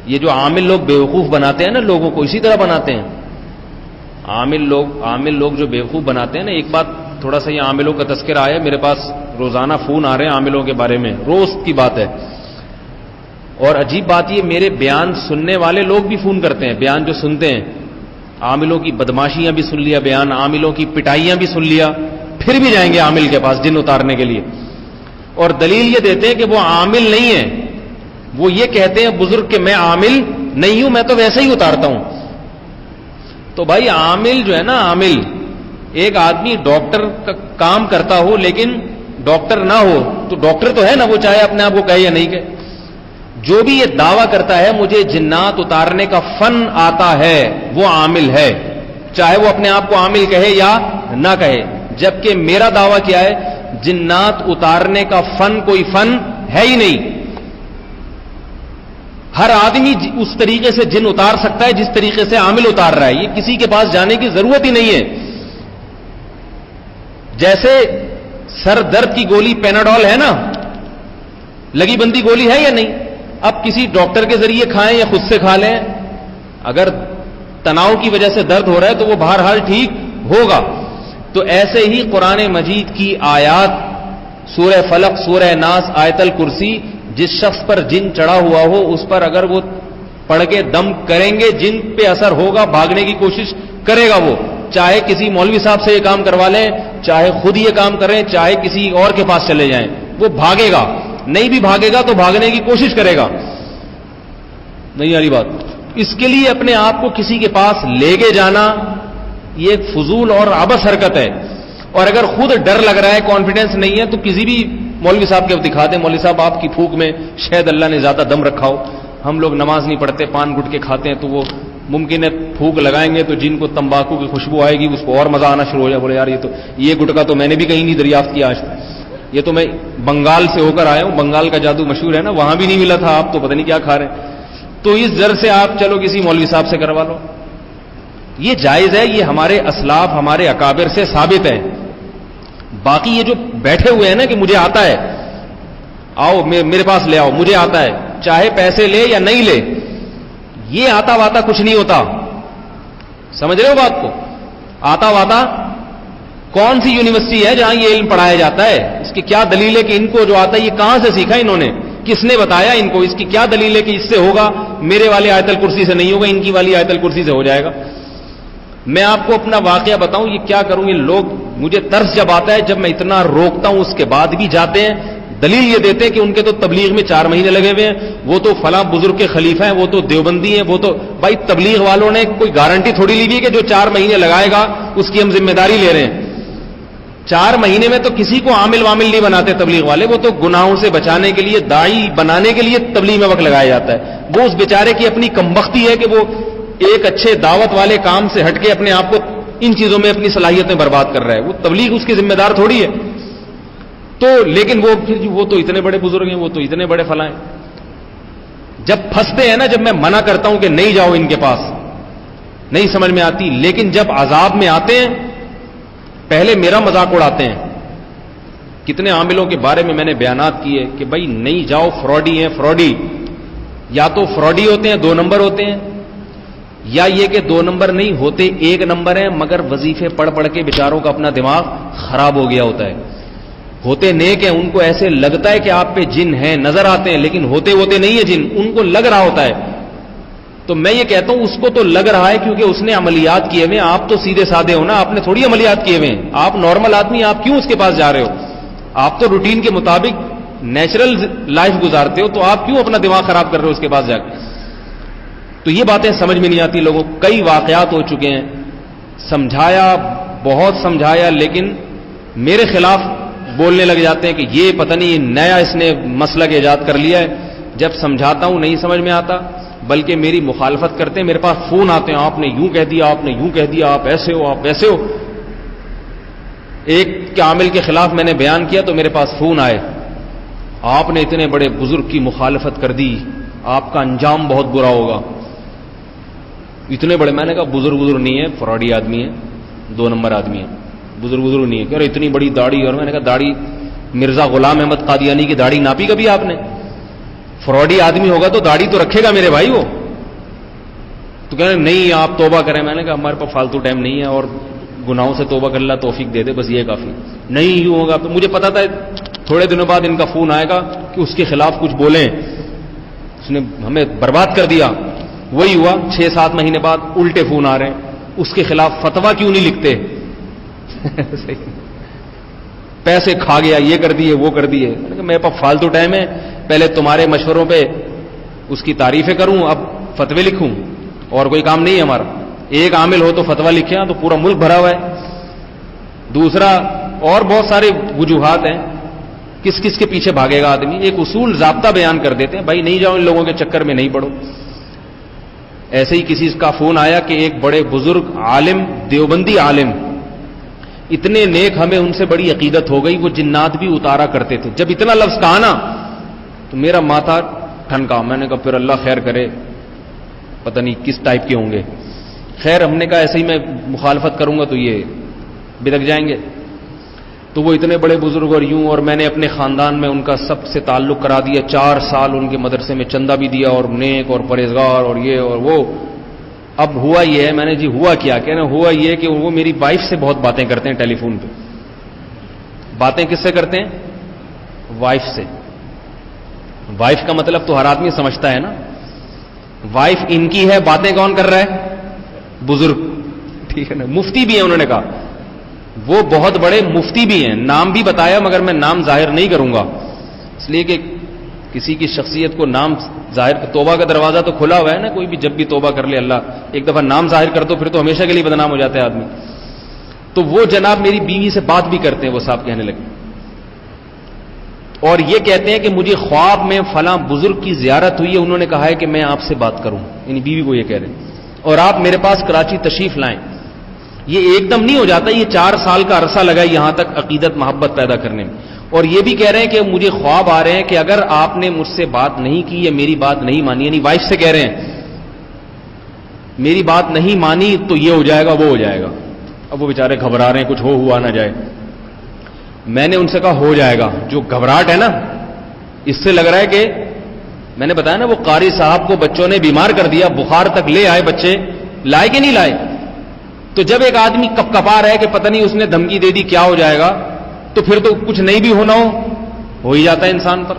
یہ جو عامل لوگ بیوقوف بناتے ہیں نا لوگوں کو، اسی طرح بناتے ہیں عامل لوگ جو بیوقوف بناتے ہیں نا. ایک بات تھوڑا سا یہ عاملوں کا تذکرہ آیا، میرے پاس روزانہ فون آ رہے ہیں عاملوں کے بارے میں، روز کی بات ہے. اور عجیب بات یہ، میرے بیان سننے والے لوگ بھی فون کرتے ہیں، بیان جو سنتے ہیں، عاملوں کی بدماشیاں بھی سن لیا بیان، عاملوں کی پٹائیاں بھی سن لیا، پھر بھی جائیں گے عامل کے پاس جن اتارنے کے لیے. اور دلیل یہ دیتے ہیں کہ وہ عامل نہیں ہے، وہ یہ کہتے ہیں بزرگ کہ میں عامل نہیں ہوں، میں تو ویسے ہی اتارتا ہوں. تو بھائی عامل جو ہے نا، عامل ایک آدمی ڈاکٹر کا کام کرتا ہو لیکن ڈاکٹر نہ ہو تو ڈاکٹر تو ہے نا، وہ چاہے اپنے آپ کو کہے یا نہیں کہے. جو بھی یہ دعویٰ کرتا ہے مجھے جنات اتارنے کا فن آتا ہے وہ عامل ہے، چاہے وہ اپنے آپ کو عامل کہے یا نہ کہے. جبکہ میرا دعویٰ کیا ہے، جنات اتارنے کا فن کوئی فن ہے ہی نہیں. ہر آدمی اس طریقے سے جن اتار سکتا ہے جس طریقے سے عامل اتار رہا ہے، یہ کسی کے پاس جانے کی ضرورت ہی نہیں ہے. جیسے سر درد کی گولی پیناڈول ہے نا، لگی بندی گولی ہے یا نہیں؟ اب کسی ڈاکٹر کے ذریعے کھائیں یا خود سے کھا لیں، اگر تناؤ کی وجہ سے درد ہو رہا ہے تو وہ بہرحال ٹھیک ہوگا. تو ایسے ہی قرآن مجید کی آیات، سورہ فلق، سورہ ناس، آیت الکرسی، جس شخص پر جن چڑھا ہوا ہو اس پر اگر وہ پڑھ کے دم کریں گے، جن پہ اثر ہوگا، بھاگنے کی کوشش کرے گا. وہ چاہے کسی مولوی صاحب سے یہ کام کروا لیں، چاہے خود یہ کام کریں، چاہے کسی اور کے پاس چلے جائیں، وہ بھاگے گا. نہیں بھی بھاگے گا تو بھاگنے کی کوشش کرے گا. نہیں والی بات. اس کے لیے اپنے آپ کو کسی کے پاس لے کے جانا یہ ایک فضول اور عبث حرکت ہے. اور اگر خود ڈر لگ رہا ہے، کانفیڈنس نہیں ہے، تو کسی بھی مولوی صاحب کے دکھا دیں، مولوی صاحب آپ کی پھونک میں شاید اللہ نے زیادہ دم رکھا ہو. ہم لوگ نماز نہیں پڑھتے، پان گٹکے کھاتے ہیں، تو وہ ممکن ہے پھونک لگائیں گے تو جن کو تمباکو کی خوشبو آئے گی اس کو اور مزہ آنا شروع ہو جائے، بولے یار یہ گٹکا تو میں نے بھی کہیں نہیں دریافت کیا آج تک، یہ تو میں بنگال سے ہو کر آیا ہوں، بنگال کا جادو مشہور ہے نا، وہاں بھی نہیں ملا تھا، آپ تو پتہ نہیں کیا کھا رہے ہیں. تو اس زر سے آپ چلو کسی مولوی صاحب سے کروا لو، یہ جائز ہے، یہ ہمارے اسلاف، ہمارے اکابر سے ثابت ہے. باقی یہ جو بیٹھے ہوئے ہیں نا کہ مجھے آتا ہے، آؤ میرے پاس لے آؤ، مجھے آتا ہے، چاہے پیسے لے یا نہیں لے، یہ آتا واتا کچھ نہیں ہوتا. سمجھ رہے ہو بات کو؟ آتا واتا کون سی یونیورسٹی ہے جہاں یہ علم پڑھایا جاتا ہے؟ اس کی کیا دلیل ہے کہ ان کو جو آتا ہے یہ کہاں سے سیکھا انہوں نے؟ کس نے بتایا ان کو؟ اس کی کیا دلیل ہے کہ اس سے ہوگا، میرے والے آیت الکرسی سے نہیں ہوگا، ان کی والی آیت الکرسی سے ہو جائے گا؟ میں آپ کو اپنا واقعہ بتاؤں، یہ کیا کروں، یہ لوگ مجھے ترس جب آتا ہے، جب میں اتنا روکتا ہوں اس کے بعد بھی جاتے ہیں. دلیل یہ دیتے ہیں کہ ان کے تو تبلیغ میں 4 مہینے لگے ہوئے ہیں، وہ تو فلاں بزرگ کے خلیفہ ہیں، وہ تو دیوبندی ہیں، وہ تو بھائی تبلیغ والوں نے کوئی گارنٹی تھوڑی لی ہے کہ جو 4 مہینے لگائے گا اس کی ہم ذمہ داری لے رہے ہیں. 4 مہینے میں تو کسی کو عامل وامل نہیں بناتے تبلیغ والے، وہ تو گناہوں سے بچانے کے لیے، داعی بنانے کے لیے تبلیغ میں وقت لگایا جاتا ہے. وہ اس بیچارے کی اپنی کمبختی ہے کہ وہ ایک اچھے دعوت والے کام سے ہٹ کے اپنے آپ کو ان چیزوں میں اپنی صلاحیتیں برباد کر رہا ہے. وہ تبلیغ اس کی ذمہ دار تھوڑی ہے. تو لیکن وہ تو اتنے بڑے بزرگ ہیں، وہ تو اتنے بڑے فلاں ہیں. جب پھنستے ہیں نا، جب میں منع کرتا ہوں کہ نہیں جاؤ ان کے پاس، نہیں سمجھ میں آتی، لیکن جب عذاب میں آتے ہیں پہلے میرا مذاق اڑاتے ہیں. کتنے عاملوں کے بارے میں نے بیانات کیے کہ بھائی نہیں جاؤ، فراڈی ہیں، فراڈی. یا تو فراڈی ہوتے ہیں، 2 نمبر ہوتے ہیں، یا یہ کہ 2 نمبر نہیں ہوتے، 1 نمبر ہیں، مگر وظیفے پڑھ پڑھ کے بیچاروں کا اپنا دماغ خراب ہو گیا ہوتا ہے. ہوتے نیک ہیں، ان کو ایسے لگتا ہے کہ آپ پہ جن ہیں، نظر آتے ہیں، لیکن ہوتے نہیں ہے جن، ان کو لگ رہا ہوتا ہے. تو میں یہ کہتا ہوں اس کو تو لگ رہا ہے کیونکہ اس نے عملیات کیے ہوئے ہیں. آپ تو سیدھے سادے ہو نا، آپ نے تھوڑی عملیات کیے ہوئے ہیں، آپ نارمل آدمی، آپ کیوں اس کے پاس جا رہے ہو؟ آپ تو روٹین کے مطابق نیچرل لائف گزارتے ہو، تو آپ کیوں اپنا دماغ خراب کر رہے ہو اس کے پاس جا کے؟ تو یہ باتیں سمجھ میں نہیں آتی لوگوں. کئی واقعات ہو چکے ہیں، سمجھایا، بہت سمجھایا، لیکن میرے خلاف بولنے لگ جاتے ہیں کہ یہ پتہ نہیں نیا اس نے مسلک ایجاد کر لیا ہے. جب سمجھاتا ہوں نہیں سمجھ میں آتا، بلکہ میری مخالفت کرتے ہیں، میرے پاس فون آتے ہیں، آپ نے یوں کہہ دیا، آپ نے یوں کہہ دیا، آپ ایسے ہو، آپ ویسے ہو. ایک عامل کے خلاف میں نے بیان کیا تو میرے پاس فون آئے، آپ نے اتنے بڑے بزرگ کی مخالفت کر دی، آپ کا انجام بہت برا ہوگا. اتنے بڑے، میں نے کہا بزرگ نہیں ہے، فراڈی آدمی ہے، 2 نمبر آدمی ہے، بزرگ نہیں ہے. کہ اتنی بڑی داڑھی، اور میں نے کہا داڑھی مرزا غلام احمد قادیانی کی داڑھی ناپی کبھی آپ نے؟ فراڈی آدمی ہوگا تو داڑھی تو رکھے گا میرے بھائی وہ. تو کہہ رہے نہیں آپ توبہ کریں. میں نے کہا ہمارے پاس فالتو ٹائم نہیں ہے اور گناہوں سے توبہ کر اللہ توفیق دے دے, بس یہ کافی. نہیں یوں ہوگا. تو مجھے پتا تھا تھوڑے دنوں بعد ان کا فون آئے گا کہ اس کے خلاف کچھ بولیں, اس نے ہمیں برباد کر دیا. وہی ہوا. 6-7 مہینے بعد الٹے فون آ رہے ہیں, اس کے خلاف فتویٰ کیوں نہیں لکھتے؟ پیسے کھا گیا, یہ کر دیے وہ کر دیے. میرے پاس فالتو ٹائم ہے, پہلے تمہارے مشوروں پہ اس کی تعریفیں کروں, اب فتوے لکھوں, اور کوئی کام نہیں ہے ہمارا. ایک عامل ہو تو فتویٰ لکھے تو پورا ملک بھرا ہوا ہے. دوسرا اور بہت سارے وجوہات ہیں, کس کس کے پیچھے بھاگے گا آدمی. ایک اصول ضابطہ بیان کر دیتے ہیں, بھائی نہیں جاؤ ان لوگوں کے چکر میں, نہیں پڑو. ایسے ہی کسی کا فون آیا کہ ایک بڑے بزرگ عالم, دیوبندی عالم, اتنے نیک, ہمیں ان سے بڑی عقیدت ہو گئی, وہ جنات بھی اتارا کرتے تھے. جب اتنا لفظ کہا نا تو میرا ماتھا ٹھنکا. میں نے کہا پھر اللہ خیر کرے, پتہ نہیں کس ٹائپ کے ہوں گے. خیر ہم نے کہا ایسے ہی میں مخالفت کروں گا تو یہ بدک جائیں گے. تو وہ اتنے بڑے بزرگ اور یوں, اور میں نے اپنے خاندان میں ان کا سب سے تعلق کرا دیا. 4 سال ان کے مدرسے میں چندہ بھی دیا, اور نیک اور پرہیزگار اور یہ اور وہ. اب ہوا یہ ہے, میں نے جی ہوا کیا؟ کہنا ہوا یہ کہ وہ میری وائف سے بہت باتیں کرتے ہیں ٹیلی فون پہ. باتیں کس سے کرتے ہیں؟ وائف سے. وائف کا مطلب تو ہر آدمی سمجھتا ہے نا. وائف ان کی ہے, باتیں کون کر رہا ہے؟ بزرگ. ٹھیک ہے نا. مفتی بھی ہیں, انہوں نے کہا وہ بہت بڑے مفتی بھی ہیں. نام بھی بتایا مگر میں نام ظاہر نہیں کروں گا, اس لیے کہ کسی کی شخصیت کو نام ظاہر. توبہ کا دروازہ تو کھلا ہوا ہے نا, کوئی بھی جب بھی توبہ کر لے اللہ. ایک دفعہ نام ظاہر کر دو پھر تو ہمیشہ کے لیے بدنام ہو جاتا ہے آدمی. تو وہ جناب میری بیوی سے بات بھی کرتے ہیں. وہ صاحب کہنے لگے اور یہ کہتے ہیں کہ مجھے خواب میں فلاں بزرگ کی زیارت ہوئی ہے, انہوں نے کہا ہے کہ میں آپ سے بات کروں. یعنی بیوی کو یہ کہہ رہے ہیں, اور آپ میرے پاس کراچی تشریف لائیں. یہ ایک دم نہیں ہو جاتا, یہ 4 سال کا عرصہ لگا یہاں تک عقیدت محبت پیدا کرنے میں. اور یہ بھی کہہ رہے ہیں کہ مجھے خواب آ رہے ہیں کہ اگر آپ نے مجھ سے بات نہیں کی یا میری بات نہیں مانی, یعنی وائف سے کہہ رہے ہیں میری بات نہیں مانی تو یہ ہو جائے گا وہ ہو جائے گا. اب وہ بیچارے گھبرا رہے ہیں کچھ ہوا نہ جائے. میں نے ان سے کہا ہو جائے گا. جو گھبراہٹ ہے نا اس سے لگ رہا ہے کہ میں نے بتایا نا وہ قاری صاحب کو بچوں نے بیمار کر دیا, بخار تک لے آئے بچے, لائے کہ نہیں لائے. تو جب ایک آدمی کپ کپا رہا ہے کہ پتہ نہیں اس نے دھمکی دے دی کیا ہو جائے گا, تو پھر تو کچھ نہیں بھی ہونا ہو ہی جاتا ہے انسان پر.